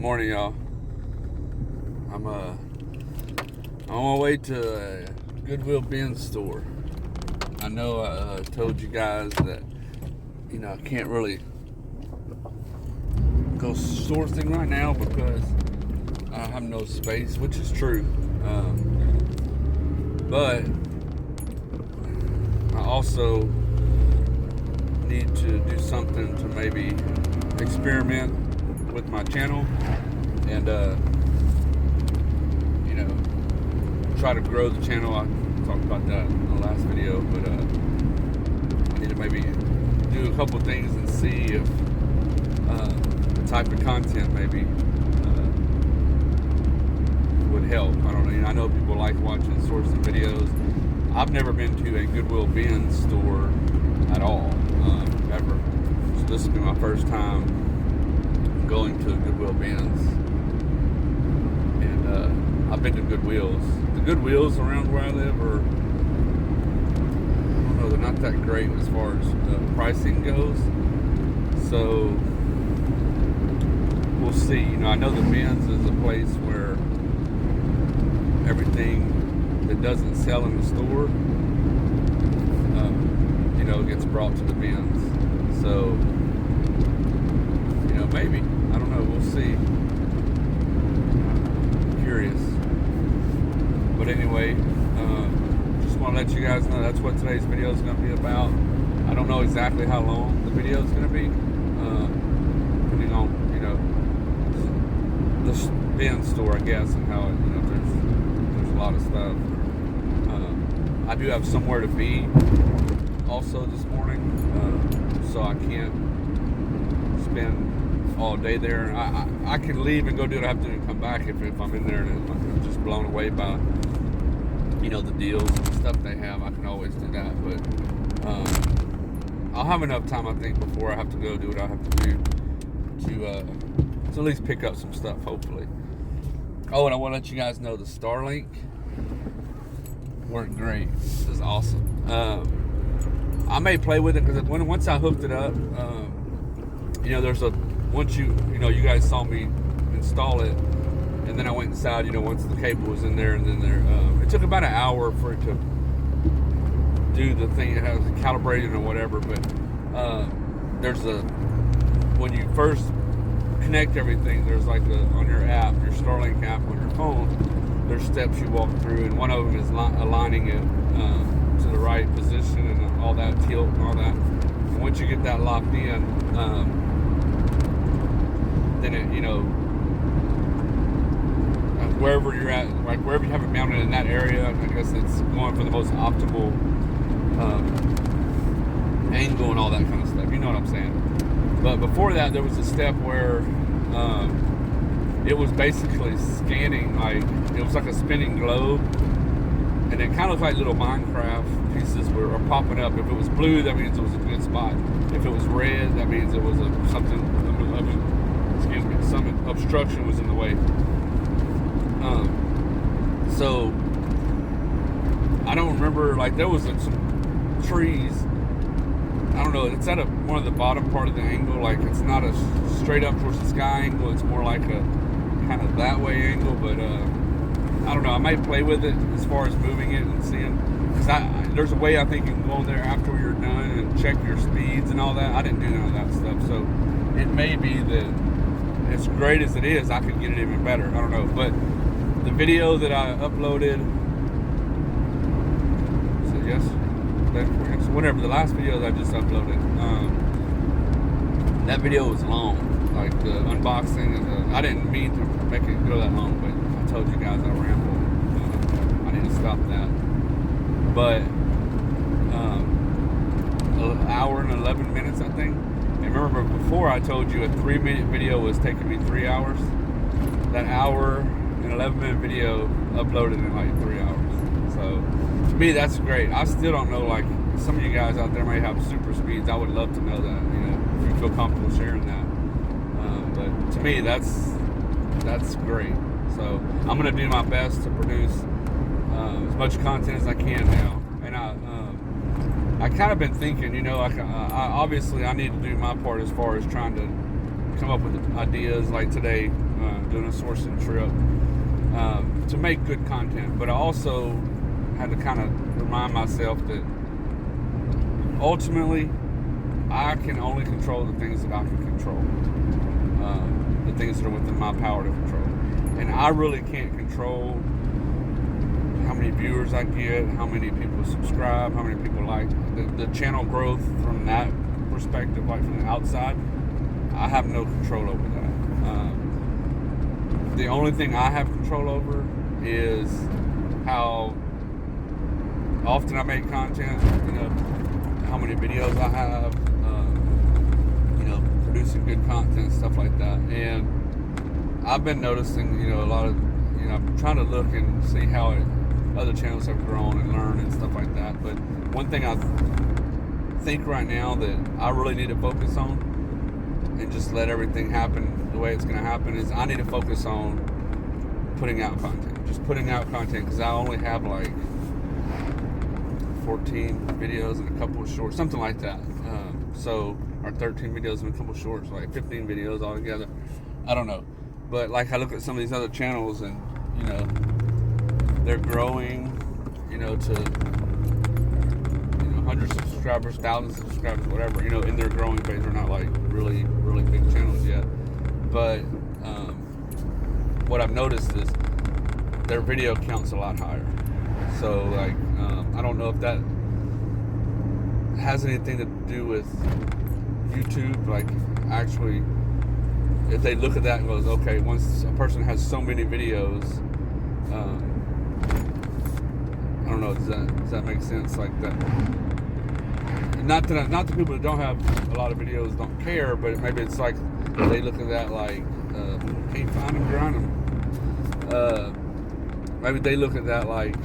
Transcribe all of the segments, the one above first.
Morning, y'all. I'm on my way to a Goodwill bin store. I know I told you guys that I can't really go sourcing right now because I have no space, which is true. But I also need to do something to maybe experiment with my channel and try to grow the channel. I talked about that in the last video, but I need to maybe do a couple things and see if the type of content maybe would help. I don't know. I know people like watching sourcing videos. I've never been to a Goodwill bin store at all, ever. So this will be my first time going to Goodwill bins. And I've been to Goodwills. The Goodwills around where I live are, I don't know, they're not that great as far as pricing goes. So we'll see. I know the bins is a place where everything that doesn't sell in the store gets brought to the bins. So maybe, I don't know, we'll see. I'm curious. But anyway, just want to let you guys know that's what today's video is going to be about. I don't know exactly how long the video is going to be, depending on the bin store, I guess, and how there's a lot of stuff. I do have somewhere to be also this morning, so I can't spend all day there. I can leave and go do what I have to do and come back if I'm in there and I'm just blown away by the deals and stuff they have. I can always do that, but I'll have enough time, I think, before I have to go do what I have to do to at least pick up some stuff, hopefully. Oh, and I want to let you guys know the Starlink worked great. This is awesome. I may play with it because once I hooked it up, there's once you guys saw me install it, and then I went inside, once the cable was in there, and then it took about an hour for it to do the thing. It has it calibrated or whatever, but when you first connect everything, there's like on your app, your Starlink app on your phone, there's steps you walk through, and one of them is aligning it to the right position and all that tilt and all that. And once you get that locked in, then it, wherever you're at, like wherever you have it mounted in that area, I guess it's going for the most optimal angle and all that kind of stuff. You know what I'm saying? But before that, there was a step where it was basically scanning, like it was like a spinning globe, and it kind of looked like little Minecraft pieces were popping up. If it was blue, that means it was a good spot. If it was red, that means it was some obstruction was in the way. So I don't remember, like there was some trees. I don't know, it's at one of the bottom part of the angle, like it's not a straight up towards the sky angle, it's more like a kind of that way angle, but I don't know, I might play with it as far as moving it and seeing, because there's a way I think you can go in there after you're done and check your speeds and all that. I didn't do none of that stuff, so it may be that as great as it is, I could get it even better, I don't know, but the video that I uploaded, whatever, the last video that I just uploaded, that video was long, like the unboxing, and I didn't mean to make it go that long, but I told you guys I rambled. I need to stop that. But an hour and 11 minutes, I think. And remember, before I told you a 3-minute video was taking me 3 hours. That hour and 11-minute video uploaded in like 3 hours. So to me, that's great. I still don't know, like, some of you guys out there may have super speeds. I would love to know that, if you feel comfortable sharing that. But to me, that's great. So I'm gonna do my best to produce as much content as I can now. And I kind of been thinking, I obviously I need to do my part as far as trying to come up with ideas like today, doing a sourcing trip, to make good content. But I also had to kind of remind myself that ultimately I can only control the things that I can control, the things that are within my power to control. And I really can't control how many viewers I get, how many people subscribe, how many people like the channel growth from that perspective, like from the outside. I have no control over that. The only thing I have control over is how often I make content, how many videos I have, producing good content, stuff like that. And I've been noticing, a lot of, I'm trying to look and see how other channels have grown and learned and stuff like that. But one thing I think right now that I really need to focus on and just let everything happen the way it's going to happen is I need to focus on putting out content. Just putting out content, because I only have like 14 videos and a couple of shorts, something like that. Or 13 videos and a couple of shorts, like 15 videos altogether. I don't know. But like I look at some of these other channels and, they're growing, to, hundreds of subscribers, thousands of subscribers, whatever, in their growing phase. They're not like really, really big channels yet. But what I've noticed is their video count's a lot higher. So like, I don't know if that has anything to do with YouTube, like actually, if they look at that and goes, okay, once a person has so many videos, I don't know, does that make sense? Like that, not that people that don't have a lot of videos don't care, but maybe it's like they look at that like, can't find them, grind them. Maybe they look at that like,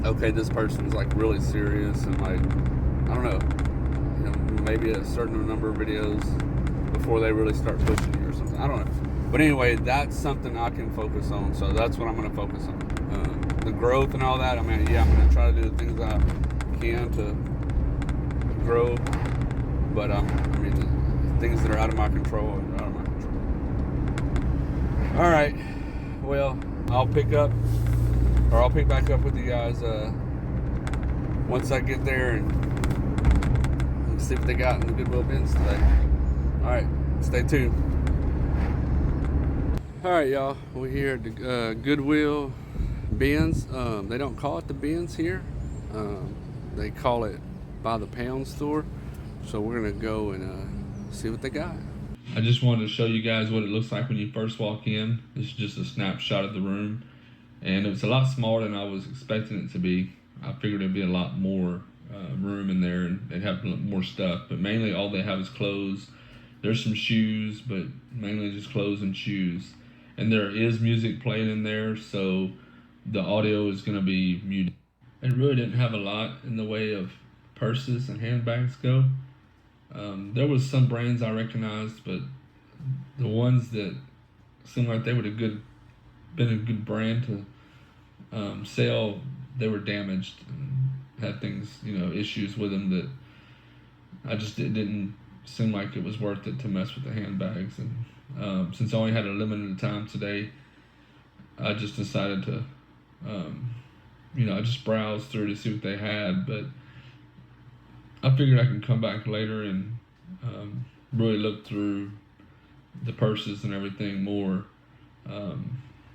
okay, this person's like really serious and like, I don't know, maybe a certain number of videos before they really start pushing you or something. I don't know. But anyway, that's something I can focus on. So that's what I'm going to focus on. The growth and all that. I'm going to try to do the things I can to grow. But the things that are out of my control are out of my control. All right. Well, I'll pick back up with you guys once I get there and see what they got in the Goodwill bins today. All right, stay tuned. All right, y'all, we're here at the Goodwill bins. They don't call it the bins here. They call it by the pound store. So we're gonna go and see what they got. I just wanted to show you guys what it looks like when you first walk in. This is just a snapshot of the room. And it was a lot smaller than I was expecting it to be. I figured it'd be a lot more room in there and they'd have more stuff. But mainly all they have is clothes. There's some shoes, but mainly just clothes and shoes. And there is music playing in there, so the audio is going to be muted. It really didn't have a lot in the way of purses and handbags go. There was some brands I recognized, but the ones that seemed like they would have been a good brand to sell, they were damaged and had things, issues with them that I just didn't seem like it was worth it to mess with the handbags. And since I only had a limited time today, I just decided to, I just browsed through to see what they had, but I figured I can come back later and really look through the purses and everything more.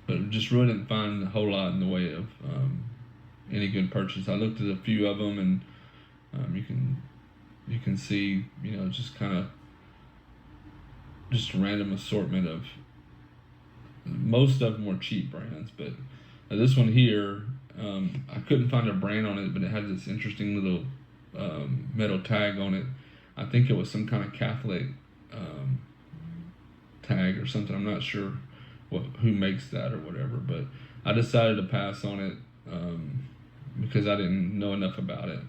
But just really didn't find a whole lot in the way of any good purchase. I looked at a few of them, and you can see, just kind of just a random assortment of, most of them were cheap brands, but this one here, I couldn't find a brand on it, but it had this interesting little metal tag on it. I think it was some kind of Catholic tag or something. I'm not sure who makes that or whatever, but I decided to pass on it because I didn't know enough about it.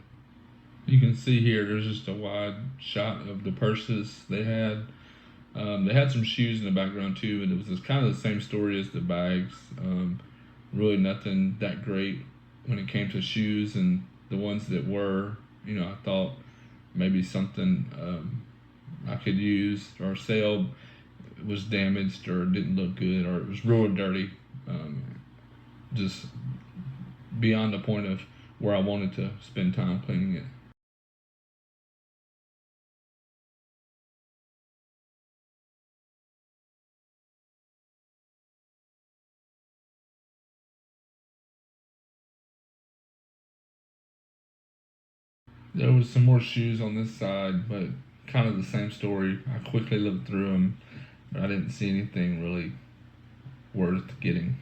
You can see here, there's just a wide shot of the purses they had. They had some shoes in the background too, and it was just kind of the same story as the bags. Really nothing that great when it came to shoes, and the ones that were, I thought maybe something I could use or sell was damaged or didn't look good or it was real dirty, um, just beyond the point of where I wanted to spend time cleaning it. There was some more shoes on this side, but kind of the same story. I quickly looked through them, but I didn't see anything really worth getting.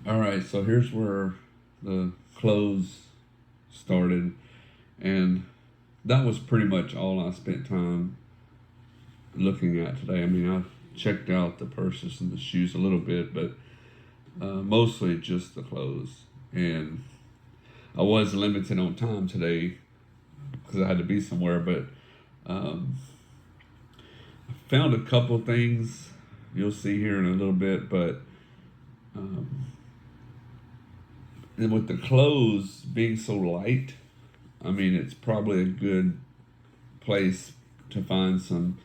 All right, so here's where the clothes started, and that was pretty much all I spent time looking at today. I mean, I checked out the purses and the shoes a little bit, but mostly just the clothes. And I was limited on time today because I had to be somewhere, but um, I found a couple things you'll see here in a little bit. But um, and with the clothes being so light, I mean, it's probably a good place to find some,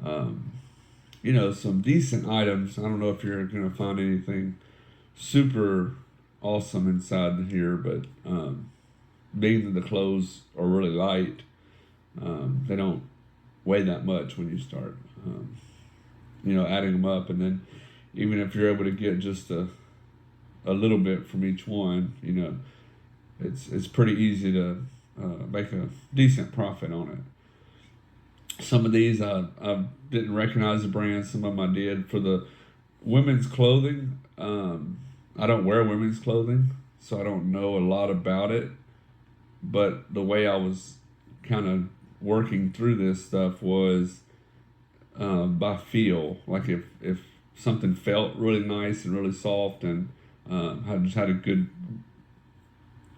um, some decent items. I don't know if you're going to find anything super awesome inside here, but being that the clothes are really light, they don't weigh that much when you start, adding them up. And then even if you're able to get just a little bit from each one, it's pretty easy to make a decent profit on it. Some of these I didn't recognize the brand. Some of them I did. For the women's clothing, I don't wear women's clothing, so I don't know a lot about it. But the way I was kind of working through this stuff was by feel. Like if something felt really nice and really soft and just had a good,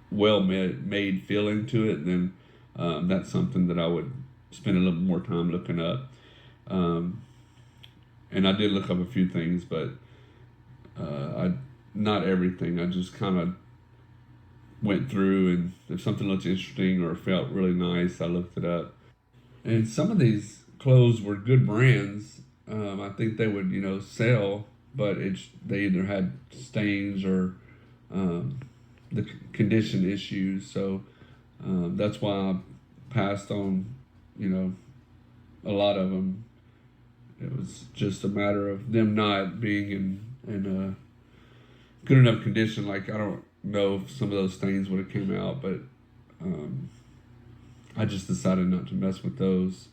well made feeling to it, then that's something that I would spend a little more time looking up. Um, and I did look up a few things, but I not everything. I just kind of went through, and if something looked interesting or felt really nice, I looked it up. And some of these clothes were good brands. I think they would, sell, but they either had stains or um, the condition issues. So that's why I passed on, you know, a lot of them. It was just a matter of them not being in a good enough condition. Like I don't know if some of those stains would have came out, but um, I just decided not to mess with those.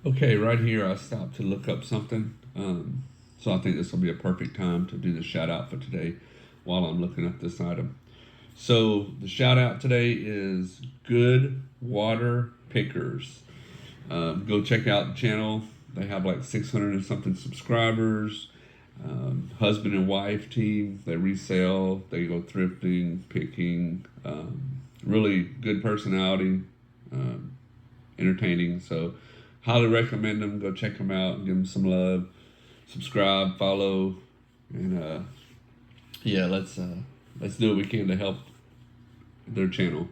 Okay, right here I stopped to look up something. So I think this will be a perfect time to do the shout out for today while I'm looking up this item. So the shout out today is Good Water Pickers. Go check out the channel. They have like 600 and something subscribers. Husband and wife team. They resell. They go thrifting, picking. Really good personality. Um, Entertaining. So highly recommend them. Go check them out and give them some love. Subscribe, follow, and yeah, let's do what we can to help their channel.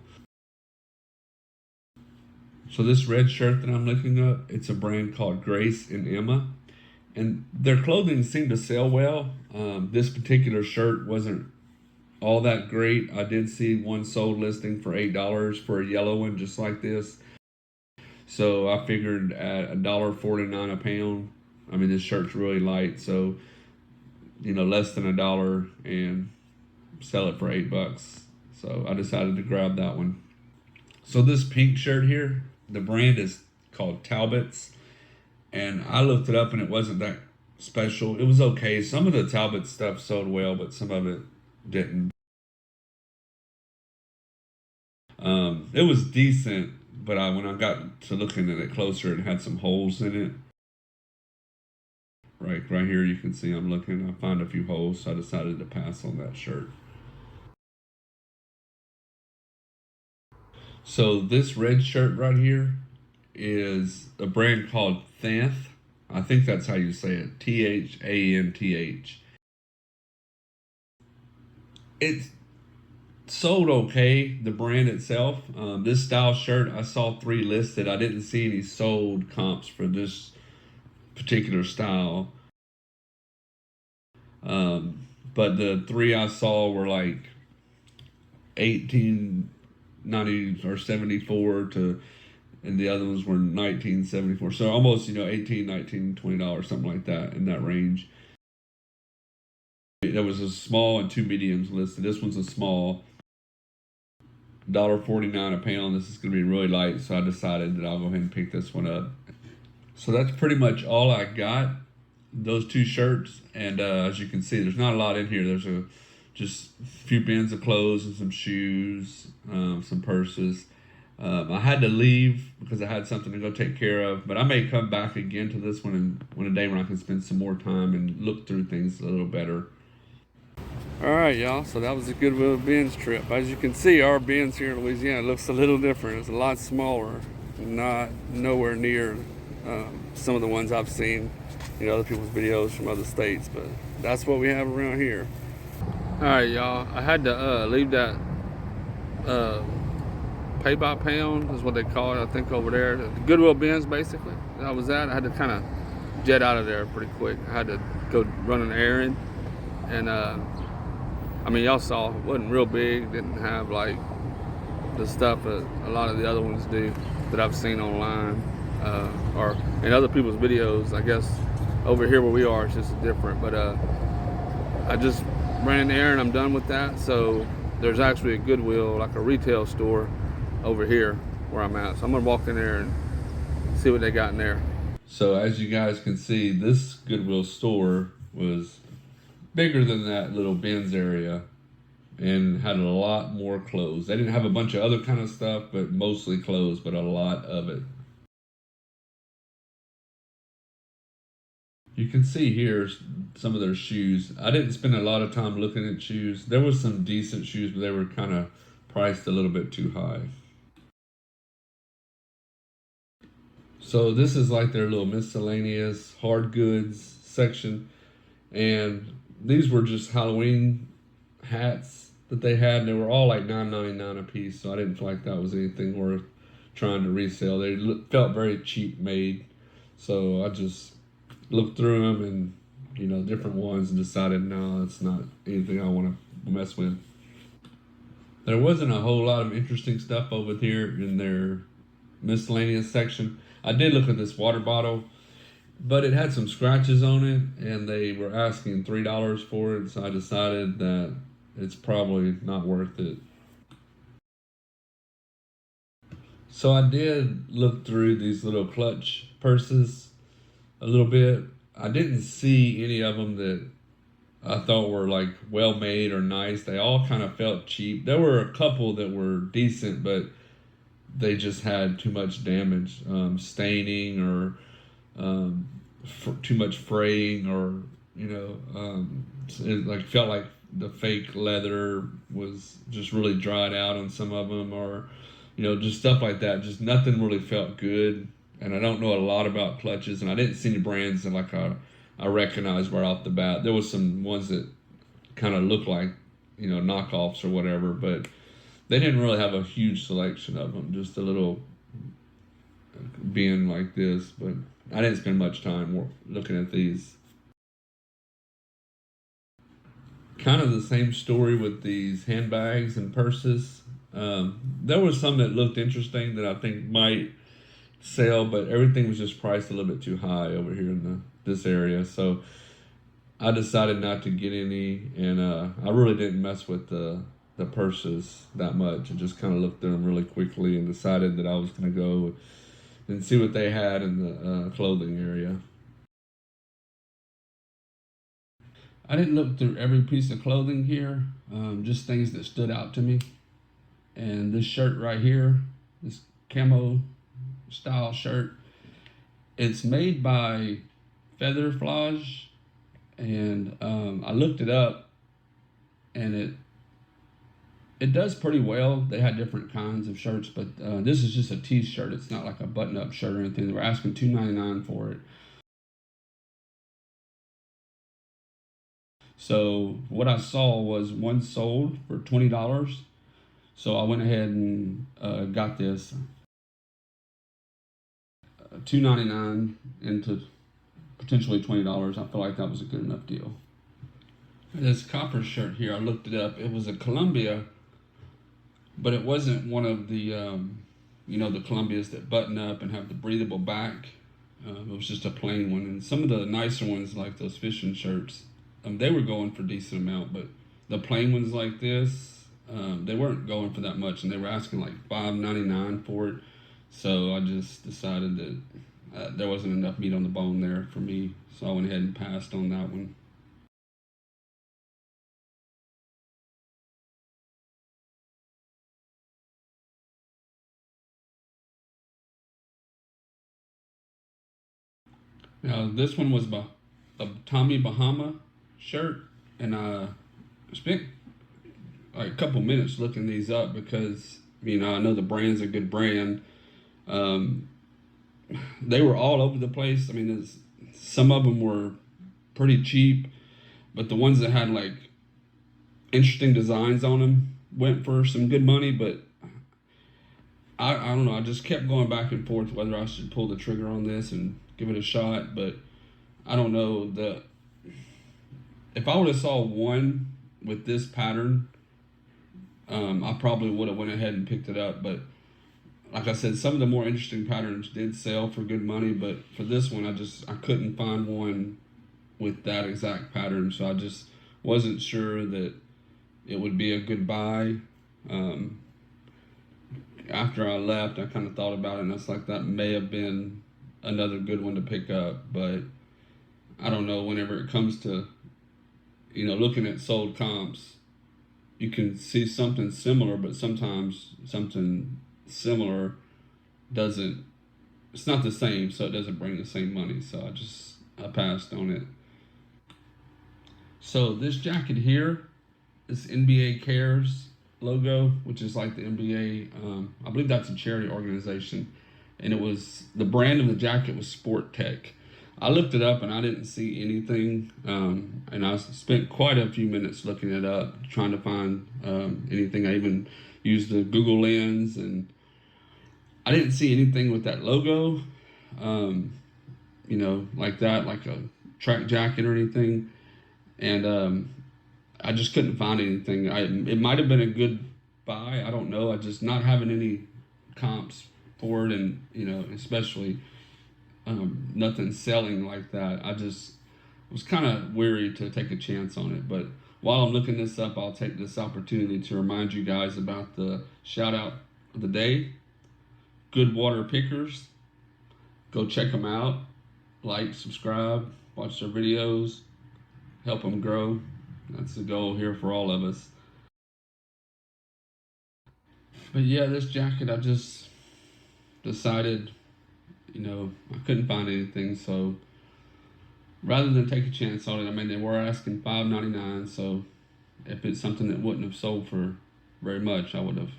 So this red shirt that I'm looking up, it's a brand called Grace and Emma, and their clothing seemed to sell well. This particular shirt wasn't all that great. I did see one sold listing for $8 for a yellow one just like this. So I figured at $1.49 a pound. I mean, this shirt's really light, so less than $1 and sell it for $8. So I decided to grab that one. So this pink shirt here, the brand is called Talbot's, and I looked it up and it wasn't that special. It was okay. Some of the Talbot stuff sold well, but some of it didn't. It was decent, but when I got to looking at it closer, it had some holes in it. right here you can see I'm looking. I found a few holes, so I decided to pass on that shirt. So this red shirt right here is a brand called Thanth. I think that's how you say it. Thanth. It's sold okay, the brand itself. This style shirt, I saw 3 listed. I didn't see any sold comps for this particular style. But the 3 I saw were like 1890 or 74 to, and the other ones were 1974. So almost, 18, 19, $20, something like that, in that range. There was a small and 2 mediums listed. This one's a small. $1.49 a pound. This is going to be really light, so I decided that I'll go ahead and pick this one up. So that's pretty much all I got. Those 2 shirts, and as you can see, there's not a lot in here. There's just a few bins of clothes and some shoes, some purses. I had to leave because I had something to go take care of, but I may come back again to this one and one a day when I can spend some more time and look through things a little better. All right, y'all. So that was the Goodwill bins trip. As you can see, our bins here in Louisiana looks a little different. It's a lot smaller, not nowhere near some of the ones I've seen, other people's videos from other states. But that's what we have around here. All right, y'all. I had to leave that pay by pound is what they call it. I think over there, the Goodwill bins basically. I was at. I had to kind of jet out of there pretty quick. I had to go run an errand, and y'all saw it wasn't real big. Didn't have like the stuff that a lot of the other ones do that I've seen online or in other people's videos. I guess over here where we are, it's just different. But I just ran an errand. I'm done with that. So there's actually a Goodwill, like a retail store, over here where I'm at. So I'm gonna walk in there and see what they got in there. So as you guys can see, this Goodwill store was bigger than that little bins area and had a lot more clothes. They didn't have a bunch of other kind of stuff, but mostly clothes, but a lot of it. You can see here some of their shoes. I didn't spend a lot of time looking at shoes. There was some decent shoes, but they were kind of priced a little bit too high. So this is like their little miscellaneous hard goods section, and these were just Halloween hats that they had, and they were all like $9.99 a piece. So I didn't feel like that was anything worth trying to resell. They felt very cheap made, so I just looked through them and different ones and decided no, it's not anything I want to mess with. There wasn't a whole lot of interesting stuff over here in their miscellaneous section. I did look at this water bottle, but it had some scratches on it, and they were asking $3 for it, so I decided that it's probably not worth it. So I did look through these little clutch purses a little bit. I didn't see any of them that I thought were like well made or nice. They all kind of felt cheap. There were a couple that were decent, but they just had too much damage, staining or too much fraying, or it like felt like the fake leather was just really dried out on some of them, or just stuff like that. Just nothing really felt good. And I don't know a lot about clutches, and I didn't see any brands that I recognized right off the bat. There was some ones that kind of looked like knockoffs or whatever, but they didn't really have a huge selection of them. Just a little bin like this, but I didn't spend much time looking at these. Kind of the same story with these handbags and purses. There was some that looked interesting that I think might sell, but everything was just priced a little bit too high over here in this area. So I decided not to get any, and I really didn't mess with the purses that much. I just kind of looked through them really quickly and decided that I was going to go and see what they had in the clothing area. I didn't look through every piece of clothing here, just things that stood out to me. And this shirt right here, this camo style shirt, it's made by feather flage, and I looked it up, and it does pretty well. They had different kinds of shirts, but this is just a t-shirt. It's not like a button-up shirt or anything. They were asking $2.99 for it. So what I saw was one sold for $20. So I went ahead and got this $2.99 into potentially $20. I feel like that was a good enough deal. This copper shirt here, I looked it up. It was a Columbia, but it wasn't one of the the Columbias that button up and have the breathable back. It was just a plain one. And some of the nicer ones, like those fishing shirts, they were going for a decent amount, but the plain ones like this, they weren't going for that much, and they were asking like $5.99 for it. So I just decided that there wasn't enough meat on the bone there for me, so I went ahead and passed on that one. Now this one was a Tommy Bahama shirt, and I spent like a couple minutes looking these up because I know the brand's a good brand. Um, they were all over the place. I mean, some of them were pretty cheap, but the ones that had like interesting designs on them went for some good money. But I don't know. I just kept going back and forth whether I should pull the trigger on this and give it a shot. But I don't know. If I would have saw one with this pattern, I probably would have went ahead and picked it up. But like I said, some of the more interesting patterns did sell for good money. But for this one, I couldn't find one with that exact pattern. So I just wasn't sure that it would be a good buy. After I left, I kind of thought about it, and it's like that may have been another good one to pick up. But I don't know, whenever it comes to looking at sold comps, you can see something similar, but sometimes something similar it's not the same, so it doesn't bring the same money. So I passed on it. So this jacket here, this NBA Cares logo, which is like the NBA, I believe that's a charity organization, and the brand of the jacket was Sport Tech. I looked it up and I didn't see anything, and I spent quite a few minutes looking it up, trying to find anything. I even used the Google Lens, and I didn't see anything with that logo, like that, like a track jacket or anything, and I just couldn't find anything. It might have been a good buy. I don't know. I just not having any comps for it, and especially nothing selling like that. I just was kind of weary to take a chance on it. But while I'm looking this up, I'll take this opportunity to remind you guys about the shout out of the day. Good Water Pickers. Go check them out. Like, subscribe, watch their videos, help them grow. That's the goal here for all of us. But yeah, this jacket, I just decided, I couldn't find anything. So rather than take a chance on it, I mean, they were asking $5.99. So if it's something that wouldn't have sold for very much, I would have,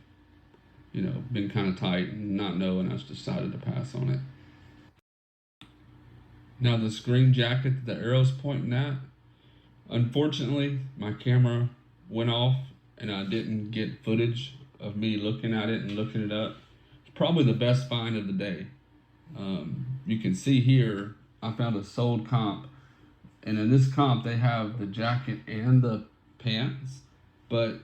been kind of tight and not know, and I just decided to pass on it. Now this green jacket that the arrow's pointing at, unfortunately, my camera went off and I didn't get footage of me looking at it and looking it up. It's probably the best find of the day. You can see here, I found a sold comp, and in this comp they have the jacket and the pants, but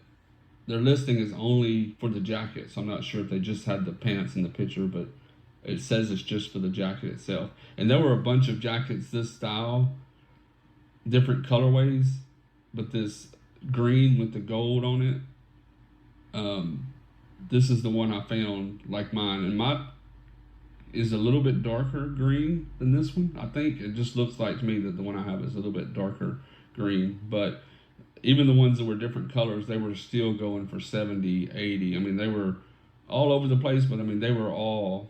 their listing is only for the jacket, so I'm not sure if they just had the pants in the picture, but it says it's just for the jacket itself. And there were a bunch of jackets this style, different colorways, but this green with the gold on it, this is the one I found like mine, and my is a little bit darker green than this one. I think it just looks like to me that the one I have is a little bit darker green, but even the ones that were different colors, they were still going for 70, 80. I mean, they were all over the place, but I mean, they were all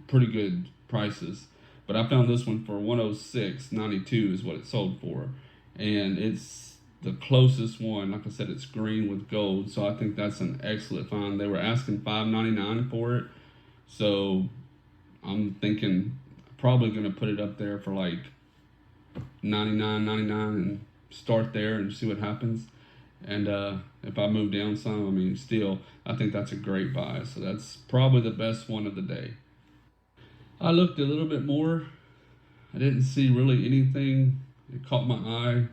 pretty good prices. But I found this one for $106.92 is what it sold for, and it's the closest one. Like I said, it's green with gold, so I think that's an excellent find. They were asking $5.99 for it, so I'm thinking probably gonna put it up there for like $99.99 and start there and see what happens. And if I move down some, I mean, still, I think that's a great buy. So that's probably the best one of the day. I looked a little bit more. I didn't see really anything that caught my eye.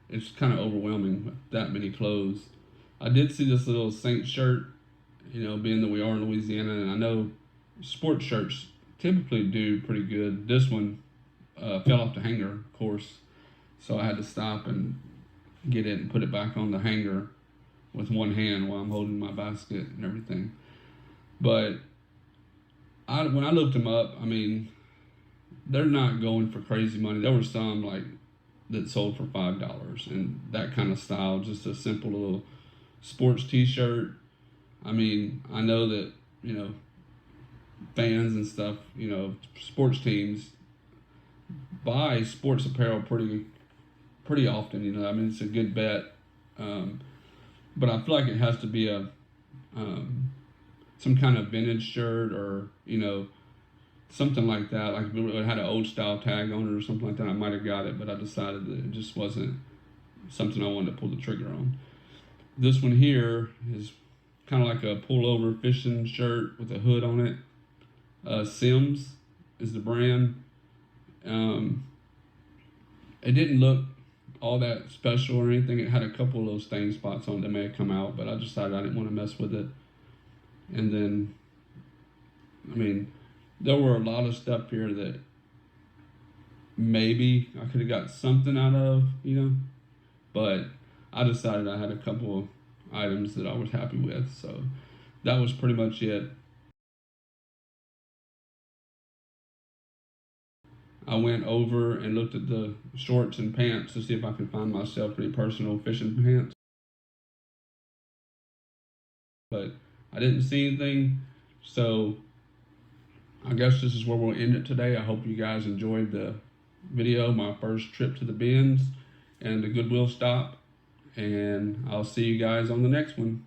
It's kind of overwhelming with that many clothes. I did see this little Saint shirt, being that we are in Louisiana, and I know sports shirts typically do pretty good. This one fell off the hanger, of course, so I had to stop and get it and put it back on the hanger with one hand while I'm holding my basket and everything. But when I looked them up, I mean, they're not going for crazy money. There were some like that sold for $5 and that kind of style, just a simple little sports T-shirt. I mean, I know that fans and stuff, sports teams buy sports apparel pretty often. I mean, it's a good bet, but I feel like it has to be a some kind of vintage shirt or something like that. Like if it had an old style tag on it or something like that, I might have got it, but I decided that it just wasn't something I wanted to pull the trigger on. This one here is kind of like a pullover fishing shirt with a hood on it. Sims is the brand. It didn't look all that special or anything. It had a couple of those stain spots on it that may have come out, but I decided I didn't want to mess with it. And then, I mean, there were a lot of stuff here that maybe I could have got something out of, but I decided I had a couple of items that I was happy with. So that was pretty much it. I went over and looked at the shorts and pants to see if I could find myself any personal fishing pants, but I didn't see anything. So I guess this is where we'll end it today. I hope you guys enjoyed the video, my first trip to the bins and the Goodwill stop, and I'll see you guys on the next one.